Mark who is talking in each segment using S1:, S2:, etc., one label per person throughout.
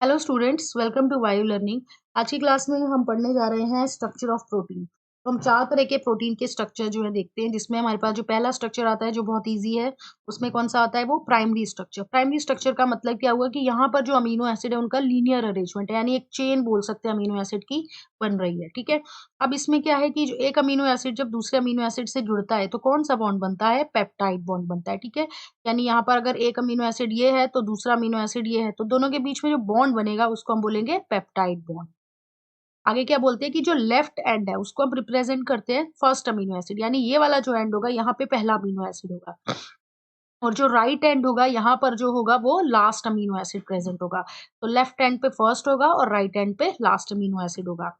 S1: Hello students, welcome to वायु learning. आज की क्लास में हम पढ़ने जा रहे हैं स्ट्रक्चर ऑफ प्रोटीन। तो हम चार तरह के प्रोटीन के स्ट्रक्चर जो है देखते हैं, जिसमें हमारे पास जो पहला स्ट्रक्चर आता है जो बहुत इजी है, उसमें कौन सा आता है? वो प्राइमरी स्ट्रक्चर। प्राइमरी स्ट्रक्चर का मतलब क्या हुआ कि यहाँ पर जो अमीनो एसिड है उनका लीनियर अरेंजमेंट है, यानी एक चेन बोल सकते हैं अमीनो एसिड की बन रही है। ठीक है। अब इसमें क्या है कि जो एक अमीनो एसिड जब दूसरे अमीनो एसिड से जुड़ता है तो कौन सा बॉन्ड बनता है? पेप्टाइड बॉन्ड बनता है। ठीक है। यानी यहाँ पर अगर एक अमीनो एसिड ये है तो दूसरा अमीनो एसिड ये है, तो दोनों के बीच में जो बॉन्ड बनेगा उसको हम बोलेंगे पेप्टाइड बॉन्ड। आगे क्या बोलते हैं कि जो लेफ्ट एंड है उसको हम रिप्रेजेंट करते हैं फर्स्ट अमीनो एसिड, यानी ये वाला जो एंड होगा यहाँ पे पहला अमीनो एसिड होगा, और जो राइट एंड होगा यहाँ पर जो होगा वो लास्ट अमीनो एसिड प्रेजेंट होगा। तो लेफ्ट एंड पे फर्स्ट होगा और राइट एंड पे लास्ट अमीनो एसिड होगा।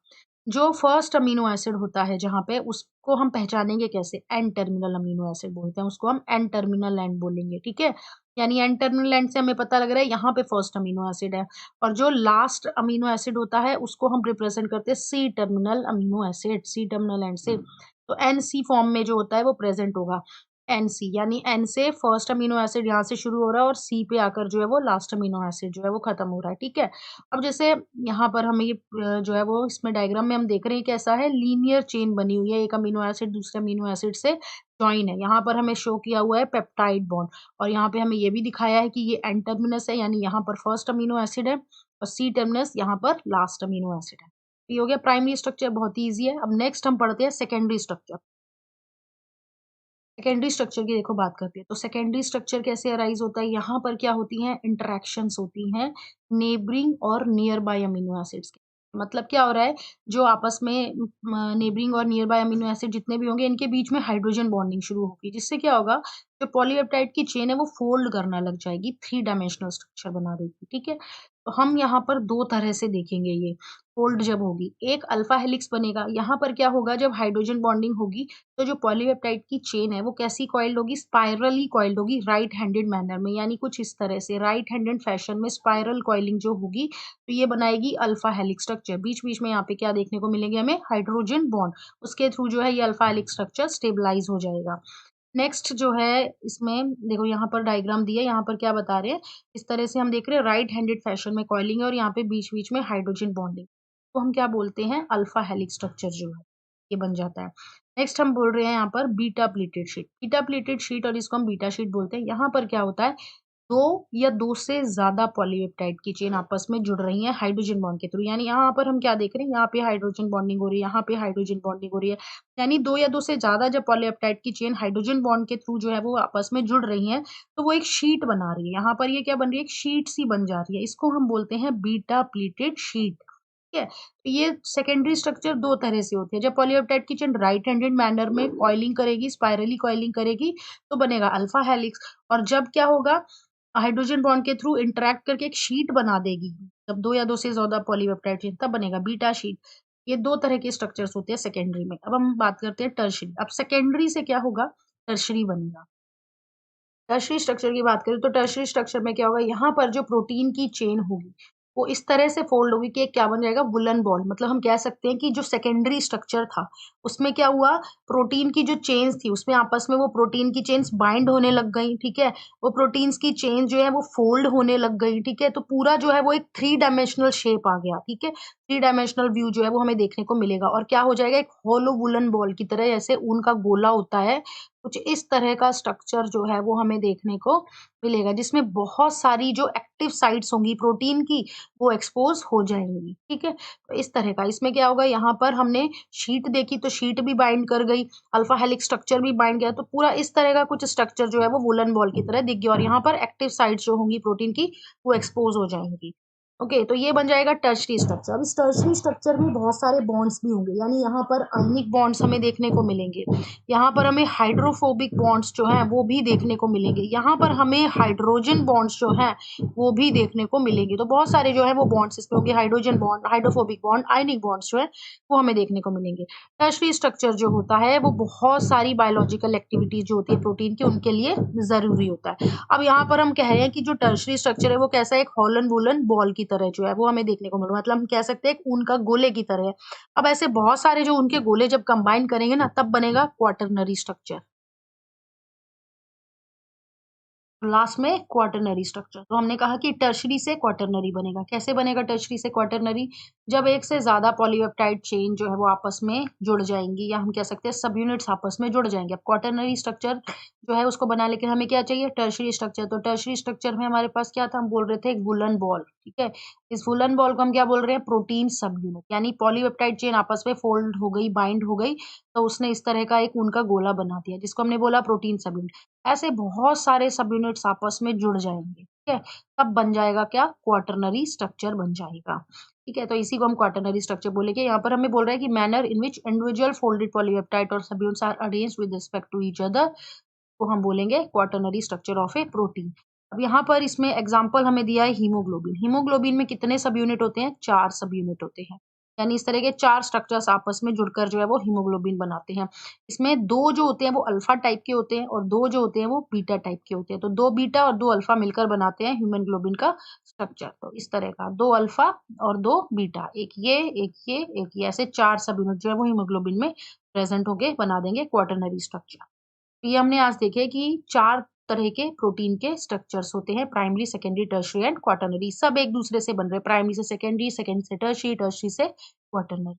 S1: जो फर्स्ट अमीनो एसिड होता है जहाँ पे, उसको हम पहचानेंगे कैसे? एन टर्मिनल अमीनो एसिड बोलते हैं उसको, हम एन टर्मिनल एंड बोलेंगे। ठीक है। यानी एन टर्मिनल एंड से हमें पता लग रहा है यहाँ पे फर्स्ट अमीनो एसिड है, और जो लास्ट अमीनो एसिड होता है उसको हम रिप्रेजेंट करते हैं C terminal amino acid, C terminal end से। तो एन सी फॉर्म में जो होता है वो प्रेजेंट होगा। एन सी यानी एन से फर्स्ट अमीनो एसिड यहाँ से शुरू हो रहा है और सी पे आकर जो है वो लास्ट अमीनो एसिड जो है वो खत्म हो रहा है। ठीक है। अब जैसे यहाँ पर हमें ये जो है वो इसमें डायग्राम में हम देख रहे हैं कैसा है, लीनियर चेन बनी हुई है, एक अमीनो एसिड दूसरे अमीनो एसिड से जॉइन है। यहाँ पर हमें शो किया हुआ है पेप्टाइड बॉन्ड, और यहाँ पे हमें ये भी दिखाया है कि ये एन टर्मिनस है, यानी यहाँ पर फर्स्ट अमीनो एसिड है, और सी टर्मिनस यहाँ पर लास्ट अमीनो एसिड है। तो ये हो गया प्राइमरी स्ट्रक्चर, बहुत ही ईजी है। अब नेक्स्ट हम पढ़ते हैं सेकेंडरी स्ट्रक्चर। सेकेंडरी स्ट्रक्चर की देखो बात करते हैं, तो सेकेंडरी स्ट्रक्चर कैसे अराइज होता है? यहाँ पर क्या होती हैं? इंटरेक्शंस होती हैं नेबरिंग और नियर बाय अमीनो एसिड्स के। मतलब क्या हो रहा है, जो आपस में नेबरिंग और नियर बाय अमीनो एसिड जितने भी होंगे इनके बीच में हाइड्रोजन बॉन्डिंग शुरू होगी, जिससे क्या होगा, जो पॉलीपेप्टाइड की चेन है वो फोल्ड करना लग जाएगी, थ्री डायमेंशनल स्ट्रक्चर बना देगी। ठीक है। तो हम यहाँ पर दो तरह से देखेंगे ये फोल्ड जब होगी। एक अल्फा हेलिक्स बनेगा, यहाँ पर क्या होगा, जब हाइड्रोजन बॉन्डिंग होगी तो जो पॉलीपेप्टाइड की चेन है वो कैसी कॉइल्ड होगी? स्पाइरली कॉइल्ड होगी, राइट हैंडेड मैनर में, यानी कुछ इस तरह से राइट हैंडेड फैशन में स्पाइरल कॉइलिंग जो होगी, तो ये बनाएगी अल्फा हेलिक्स स्ट्रक्चर। बीच बीच में यहाँ पे क्या देखने को मिलेंगे हमें? Hydrogen bond. उसके थ्रू जो है ये अल्फा हेलिक्स स्ट्रक्चर स्टेबलाइज हो जाएगा। नेक्स्ट जो है, इसमें देखो यहाँ पर डायग्राम दिया है, यहाँ पर क्या बता रहे हैं, इस तरह से हम देख रहे हैं राइट हैंडेड फैशन में कॉइलिंग है और यहाँ पे बीच बीच में हाइड्रोजन बॉन्डिंग, तो हम क्या बोलते हैं? अल्फा हेलिक्स स्ट्रक्चर जो है ये बन जाता है। नेक्स्ट हम बोल रहे हैं यहाँ पर beta pleated sheet. Beta pleated sheet, और इसको हम बीटा शीट बोलते हैं। यहाँ पर क्या होता है, दो या दो से ज्यादा पॉलीपेप्टाइड की चेन आपस में जुड़ रही है हाइड्रोजन बॉन्ड के थ्रू। यानी यहाँ पर हम क्या देख रहे हैं, यहाँ पे हाइड्रोजन बॉन्डिंग हो रही है, यहाँ पे हाइड्रोजन बॉन्डिंग हो रही है। यानी दो या दो से ज्यादा जब पॉलीपेप्टाइड की चेन हाइड्रोजन बॉन्ड के थ्रू जो है वो आपस में जुड़ रही है, तो वो एक शीट बना रही है। यहाँ पर ये क्या बन रही है? एक शीट सी बन जा रही है। इसको हम बोलते हैं बीटा प्लेटेड शीट। ठीक है। तो ये सेकेंडरी स्ट्रक्चर दो तरह से होती है। जब पॉलीपेप्टाइड की चेन राइट हैंडेड मैनर में कॉइलिंग करेगी, स्पाइरली कॉइलिंग करेगी, तो बनेगा अल्फा हेलिक्स। और जब क्या होगा, हाइड्रोजन बॉन्ड के थ्रू इंटरैक्ट करके एक शीट बना देगी, जब दो या दो से ज्यादा पॉलीपेप्टाइड चेन, तब बनेगा बीटा शीट। ये दो तरह के स्ट्रक्चर्स होते हैं सेकेंडरी में। अब हम बात करते हैं टर्शरी। अब सेकेंडरी से क्या होगा? टर्शरी बनेगा। टर्शरी स्ट्रक्चर की बात करें तो टर्शरी स्ट्रक्चर में क्या होगा, यहाँ पर जो प्रोटीन की चेन होगी वो इस तरह से फोल्ड होगी कि एक क्या बन जाएगा? Woollen ball. मतलब हम कह सकते हैं कि जो सेकेंडरी स्ट्रक्चर था उसमें क्या हुआ, प्रोटीन की जो चेन्स थी उसमें आपस में वो प्रोटीन की चेन्स बाइंड होने लग गई। ठीक है। वो प्रोटीन्स की चेन जो है वो फोल्ड होने लग गई। ठीक है। तो पूरा जो है वो एक थ्री डायमेंशनल शेप आ गया। ठीक है। थ्री डायमेंशनल व्यू जो है वो हमें देखने को मिलेगा, और क्या हो जाएगा, एक होलो वुलन बॉल की तरह, जैसे ऊन का गोला होता है, कुछ इस तरह का स्ट्रक्चर जो है वो हमें देखने को मिलेगा, जिसमें बहुत सारी जो एक्टिव साइट्स होंगी प्रोटीन की वो एक्सपोज हो जाएंगी। ठीक है। तो इस तरह का इसमें क्या होगा, यहाँ पर हमने शीट देखी तो शीट भी बाइंड कर गई, अल्फा हेलिक्स स्ट्रक्चर भी बाइंड गया, तो पूरा इस तरह का कुछ स्ट्रक्चर जो है वो वुलन बॉल की तरह दिख गया, और यहाँ पर एक्टिव साइट्स जो होंगी प्रोटीन की वो एक्सपोज हो जाएंगी। ओके, तो ये बन जाएगा टर्शरी स्ट्रक्चर। अब इस टर्शरी स्ट्रक्चर में बहुत सारे बॉन्ड्स भी होंगे, यानी यहाँ पर आयनिक बॉन्ड्स हमें देखने को मिलेंगे, यहाँ पर हमें हाइड्रोफोबिक बॉन्ड्स जो हैं वो भी देखने को मिलेंगे, यहाँ पर हमें हाइड्रोजन बॉन्ड्स जो हैं वो भी देखने को मिलेंगे। तो बहुत सारे जो है वो बॉन्ड्स इसमें होंगे, हाइड्रोजन बॉन्ड, हाइड्रोफोबिक बॉन्ड, आयनिक बॉन्ड्स जो है वो हमें देखने को मिलेंगे। टर्शरी स्ट्रक्चर जो होता है वो बहुत सारी बायोलॉजिकल एक्टिविटीज जो होती है प्रोटीन की उनके लिए जरूरी होता है। अब यहाँ पर हम कह रहे हैं कि जो टर्शरी स्ट्रक्चर है वो कैसा है, एक हॉलन वुलन बॉल की तरह जो है वो हमें देखने को मिल रहा है, मतलब हम कह सकते हैं एक ऊन का गोले की तरह है। अब ऐसे बहुत सारे जो उनके गोले जब कंबाइन करेंगे ना, तब बनेगा क्वाटरनरी स्ट्रक्चर। लास्ट में क्वाटरनरी स्ट्रक्चर। तो हमने कहा कि टर्शरी से क्वाटरनरी बनेगा। कैसे बनेगा टर्शरी से क्वाटरनरी? जब एक से ज़्यादा पॉलीपेप्टाइड चेन जो है वो आपस में जुड़ जाएँगी, या हम कह सकते हैं सब यूनिट्स आपस में जुड़ जाएँगे। अब क्वाटरनरी स्ट्रक्चर जो है उसको बनाने के लिए हमें क्या चाहिए? Tertiary structure. तो टर्शरी स्ट्रक्चर में हमारे पास क्या था? हम बोल रहे थे एक वुलन बॉल, ठीक है? इस वुलन बॉल को हम क्या बोल रहे हैं? प्रोटीन सब यूनिट। यानी पॉलीपेप्टाइड चेन आपस में फोल्ड हो गई, बाइंड हो गई, तो उसने इस तरह का एक उनका गोला बना दिया, जिसको हमने बोला प्रोटीन सब यूनिट। ऐसे बहुत सारे सब यूनिट्स आपस में जुड़ जाएँगे, ठीक है? तब बन जाएगा क्या? क्वाटरनरी स्ट्रक्चर बन जाएगा, ठीक है? तो इसी को हम क्वाटरनरी स्ट्रक्चर बोलेंगे। यहाँ पर हमें बोल रहा है कि manner in which individual folded polypeptide और subunits are arranged with respect to each other, को हम बोलेंगे quaternary structure of a protein. अब यहाँ पर इसमें एग्जाम्पल हमें दिया है हीमोग्लोबिन। हीमोग्लोबिन में कितने सब यूनिट होते हैं? 4 सब यूनिट होते हैं। यानी इस तरह के 4 स्ट्रक्चर्स आपस में जुड़कर जो है वो हीमोग्लोबिन बनाते हैं। इसमें 2 जो होते हैं वो अल्फा टाइप के होते हैं और 2 जो होते हैं वो बीटा टाइप के होते हैं। तो 2 बीटा और 2 अल्फा मिलकर बनाते हैं हीमोग्लोबिन का स्ट्रक्चर। तो इस तरह का 2 अल्फा और 2 बीटा, एक ये, एक ये, एक ये, ऐसे 4 सब यूनिट जो है वो हीमोग्लोबिन में प्रेजेंट होके बना देंगे क्वाटरनरी स्ट्रक्चर। ये हमने आज देखे कि 4 तरह के प्रोटीन के स्ट्रक्चर्स होते हैं, primary, secondary, tertiary and quaternary. सब एक दूसरे से बन रहे हैं, प्राइमरी से सेकेंडरी, सेकेंडरी से टर्शियरी, टर्शियरी से क्वाटरनरी।